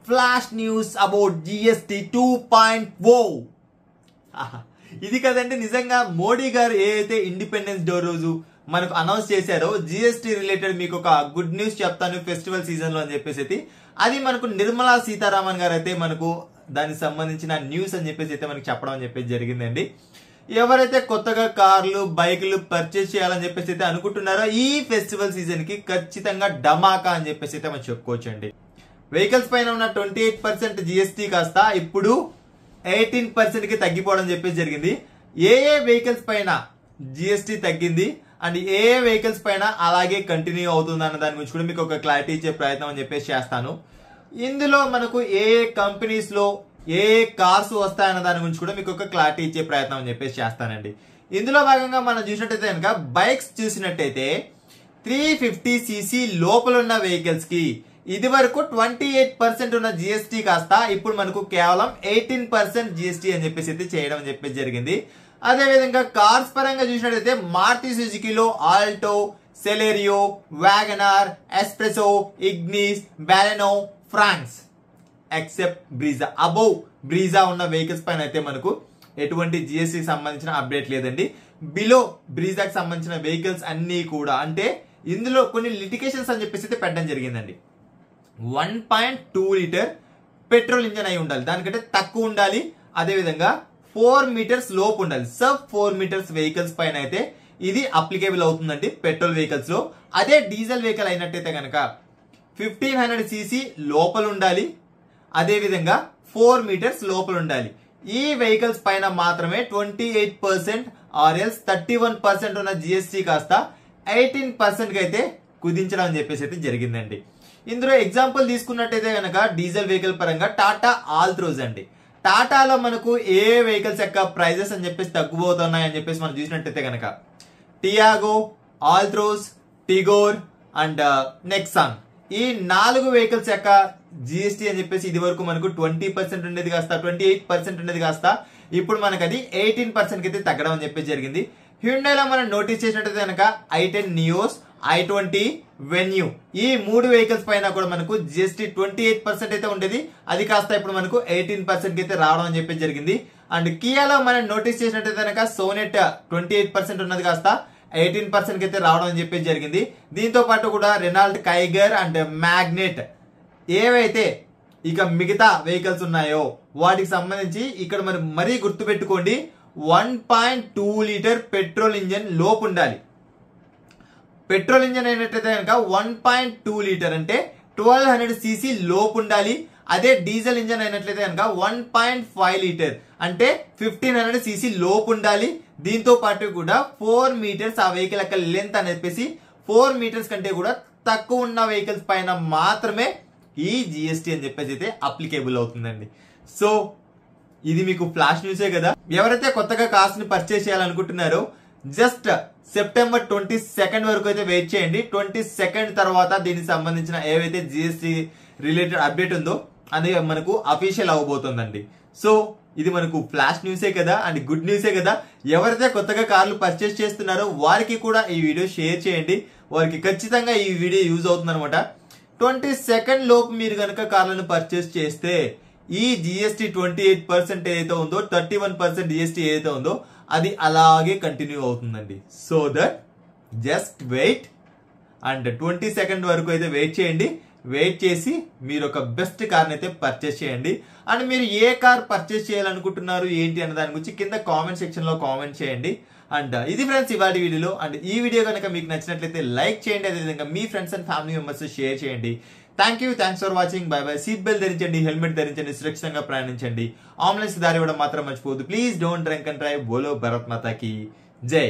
Flash news about GST 2.0. ఇది కదండి నిజంగా మోడీ గారు ఏదైతే ఇండిపెండెన్స్ డే రోజు మనకు అనౌన్స్ చేశారో జిఎస్టీ రిలేటెడ్ మీకు ఒక గుడ్ న్యూస్ చెప్తాను ఫెస్టివల్ సీజన్ లో అని చెప్పేసి అది మనకు నిర్మలా సీతారామన్ గారు అయితే మనకు దానికి సంబంధించిన న్యూస్ అని చెప్పేసి అయితే మనకు చెప్పడం అని చెప్పేసి జరిగిందండి. ఎవరైతే కొత్తగా కార్లు బైకులు పర్చేస్ చేయాలని చెప్పేసి అయితే అనుకుంటున్నారో ఈ ఫెస్టివల్ సీజన్ కి ఖచ్చితంగా డమాకా అని చెప్పేసి అయితే మనం చెప్పుకోవచ్చు అండి. వెహికల్స్ పైన ఉన్న 28% జిఎస్టీ కాస్త ఇప్పుడు 18% కి తగ్గిపోవడం చెప్పేసి జరిగింది. ఏ వెహికల్స్ పైన జిఎస్టీ తగ్గింది అండ్ ఏ వెహికల్స్ పైన అలాగే కంటిన్యూ అవుతుంది అన్న దాని గురించి కూడా మీకు ఒక క్లారిటీ ఇచ్చే ప్రయత్నం అని చెప్పేసి చేస్తాను. ఇందులో మనకు ఏ కంపెనీస్ లో ఏ కార్స్ వస్తాయన్న దాని గురించి కూడా మీకు ఒక క్లారిటీ ఇచ్చే ప్రయత్నం అని చెప్పేసి చేస్తానండి. ఇందులో భాగంగా మనం చూసినట్టయితే కనుక బైక్స్ చూసినట్టయితే 350cc లోపల ఉన్న వెహికల్స్ కి ఇది వరకు 28% ఉన్న జిఎస్టీ కాస్త ఇప్పుడు మనకు కేవలం 18% జిఎస్టీ అని చెప్పేసి అయితే చేయడం అని చెప్పేసి జరిగింది. అదే విధంగా కార్స్ పరంగా చూసినట్టయితే మారుతి సుజుకిలో Alto, Celerio, WagonR, S Presso, Ignis, Baleno, Fronx except Brezza, above Brezza ఉన్న వెహికల్స్ పైన అయితే మనకు ఎటువంటి జిఎస్టీ సంబంధించిన అప్డేట్ లేదండి. బిలో బ్రీజాకి సంబంధించిన వెహికల్స్ అన్ని కూడా అంటే ఇందులో కొన్ని లిటికేషన్స్ అని చెప్పేసి అయితే పెట్టడం జరిగిందండి. 1.2 లీటర్ పెట్రోల్ ఇంజన్ అయి ఉండాలి, దానికంటే తక్కువ ఉండాలి. అదే విధంగా 4 మీటర్స్ లోపు ఉండాలి. సబ్ 4 మీటర్స్ వెహికల్స్ పైన అయితే ఇది అప్లికేబుల్ అవుతుందండి పెట్రోల్ వెహికల్స్ లో. అదే డీజిల్ వెహికల్ అయినట్టయితే కనుక 1500cc లోపల ఉండాలి. అదే విధంగా 4 మీటర్స్ లోపల ఉండాలి. ఈ వెహికల్స్ పైన మాత్రమే 28% ఆర్ఎల్స్ 31% ఉన్న జిఎస్టీ కాస్త 18% కి అయితే కుదించడం అని చెప్పేసి అయితే జరిగిందండి. ఇందులో ఎగ్జాంపుల్ తీసుకున్నట్టయితే కనుక డీజిల్ వెహికల్ పరంగా టాటా ఆల్ట్రోజ్ అండి. టాటాలో మనకు ఏ వెహికల్స్ యొక్క ప్రైజెస్ అని చెప్పేసి తగ్గిపోతున్నాయి అని చెప్పేసి మనం చూసినట్టయితే కనుక టియాగో, ఆల్ట్రోజ్, టిగోర్ అండ్ నెక్సాన్ ఈ 4 వెహికల్స్ యొక్క జిఎస్టీ అని చెప్పేసి ఇది వరకు మనకు 20% ఉండేది కాస్త 28% ఉండేది కాస్త ఇప్పుడు మనకు అది 18% కి అయితే తగ్గడం అని చెప్పేసి జరిగింది. హ్యుండైలో మనం నోటీస్ చేసినట్టయితే కనుక i10 నియోస్, i20 వెన్యూ ఈ 3 వెహికల్స్ పైన కూడా మనకు జిఎస్టీ 28% అయితే ఉండేది, అది కాస్త ఇప్పుడు మనకు 18% కి అయితే రావడం అని చెప్పేసి జరిగింది. అండ్ కియాలో మనం నోటీస్ చేసినట్టయితే కనుక సోనెట్ 28% ఉన్నది కాస్త 18% కి అయితే రావడం అని చెప్పేసి జరిగింది. దీంతో పాటు కూడా రెనాల్ట్ కైగర్ అండ్ మ్యాగ్నెట్ ఏవైతే ఇక మిగతా వెహికల్స్ ఉన్నాయో వాటికి సంబంధించి ఇక్కడ మరి మరీ గుర్తు పెట్టుకోండి 1.2 లీటర్ పెట్రోల్ ఇంజన్ లోపు ఉండాలి. పెట్రోల్ ఇంజన్ అయినట్టయితే కనుక 1.2 లీటర్ అంటే 1200cc లోపు ఉండాలి. అదే డీజిల్ ఇంజన్ అయినట్లయితే కనుక 1.5 లీటర్ అంటే 1500cc లోపు ఉండాలి. దీంతో పాటు కూడా 4 మీటర్స్ ఆ వెహికల్ యొక్క లెంత్ అని చెప్పేసి 4 మీటర్స్ కంటే కూడా తక్కువ ఉన్న వెహికల్స్ పైన మాత్రమే ఈ జిఎస్టీ అని చెప్పేసి అయితే అప్లికేబుల్ అవుతుందండి. సో ఇది మీకు ఫ్లాష్ న్యూసే కదా. ఎవరైతే కొత్తగా కార్స్ ని పర్చేస్ చేయాలనుకుంటున్నారో జస్ట్ సెప్టెంబర్ 22 వరకు అయితే వెయిట్ చేయండి. 22 తర్వాత దీనికి సంబంధించిన ఏవైతే జిఎస్టీ రిలేటెడ్ అప్డేట్ ఉందో అది మనకు అఫీషియల్ అవబోతుందండి. సో ఇది మనకు ఫ్లాష్ న్యూసే కదా అండ్ గుడ్ న్యూసే కదా. ఎవరైతే కొత్తగా కార్లు పర్చేస్ చేస్తున్నారో వారికి కూడా ఈ వీడియో షేర్ చేయండి, వారికి ఖచ్చితంగా ఈ వీడియో యూజ్ అవుతుంది అనమాట. 22 లోపు మీరు కనుక కార్లను పర్చేస్ చేస్తే ఈ జిఎస్టీ 28% ఏదైతే ఉందో 31% జిఎస్టీ ఏదైతే ఉందో అది అలాగే కంటిన్యూ అవుతుందండి. So that just wait and 22 వరకు అయితే వెయిట్ చేయండి. వెయిట్ చేసి మీరు ఒక బెస్ట్ కార్ అయితే పర్చేస్ చేయండి. అండ్ మీరు ఏ కార్ పర్చేస్ చేయాలనుకుంటున్నారు ఏంటి అన్న దాని గురించి కింద కామెంట్ సెక్షన్ లో కామెంట్ చేయండి. అండ్ ఇది ఫ్రెండ్స్ ఇవాళ వీడియోలో. అండ్ ఈ వీడియో కనుక మీకు నచ్చినట్లయితే లైక్ చేయండి, అదేవిధంగా మీ friends and family members share చేయండి. Thanks for watching. Bye bye. Seat belt ధరించండి, హెల్మెట్ ధరించండి, సురక్షితంగా ప్రయాణించండి. అంబులెన్స్ దారి ఇవ్వడం మాత్రం మర్చిపోవద్దు. Please don't drink and drive. బోలో భారత్ మాతాకి జై.